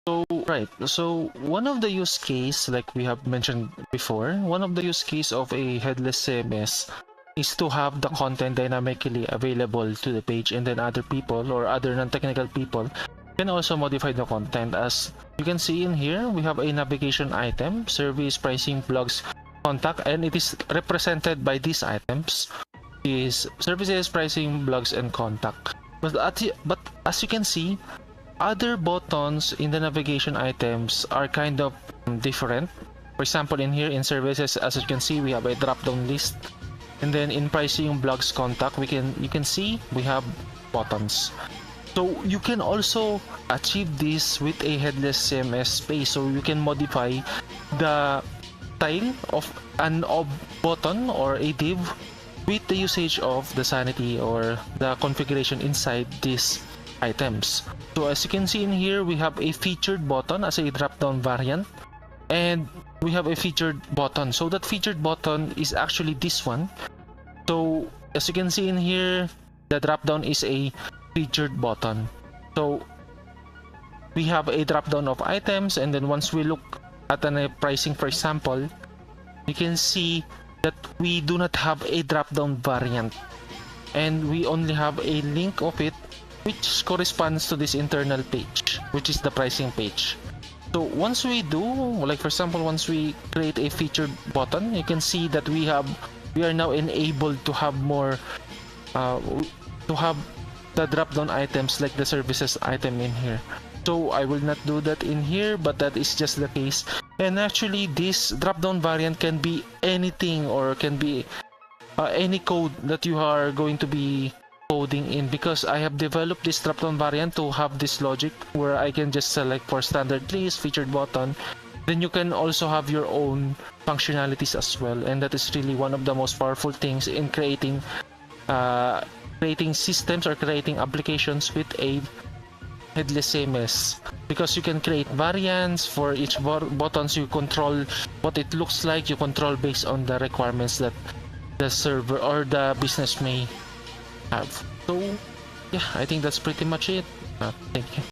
So one of the use case, like we have mentioned before, one of the use case of a headless CMS is to have the content dynamically available to the page, and then other people or other non-technical people can also modify the content. As you can see in here, we have a navigation item, service, pricing, blogs, contact, and it is represented by these items, is services, pricing, blogs, and contact. But as you can see, other buttons in the navigation items are kind of different. For example, in here in services, as you can see, we have a drop-down list, and then in pricing, blogs, contact, you can see we have buttons. So you can also achieve this with a headless CMS space. So you can modify the style of an button or a div with the usage of the sanity or the configuration inside these items. So as you can see in here, we have a featured button as a drop-down variant, and we have a featured button. So that featured button is actually this one. So as you can see in here, the drop-down is a featured button. So we have a drop-down of items, and then once we look at a pricing, for example, you can see that we do not have a drop-down variant, and we only have a link of it which corresponds to this internal page, which is the pricing page. So once we do, like for example, once we create a featured button, you can see that we are now enabled to have more to have the drop-down items like the services item in here. So I will not do that in here, but that is just the case. And actually this drop-down variant can be anything, or can be any code that you are going to be coding in, because I have developed this drop-down variant to have this logic where I can just select for standard list, featured button. Then you can also have your own functionalities as well, and that is really one of the most powerful things in creating systems or creating applications with a headless CMS, because you can create variants for each buttons. You control what it looks like, you control based on the requirements that the server or the business may have. So yeah, I think that's pretty much it. Thank you.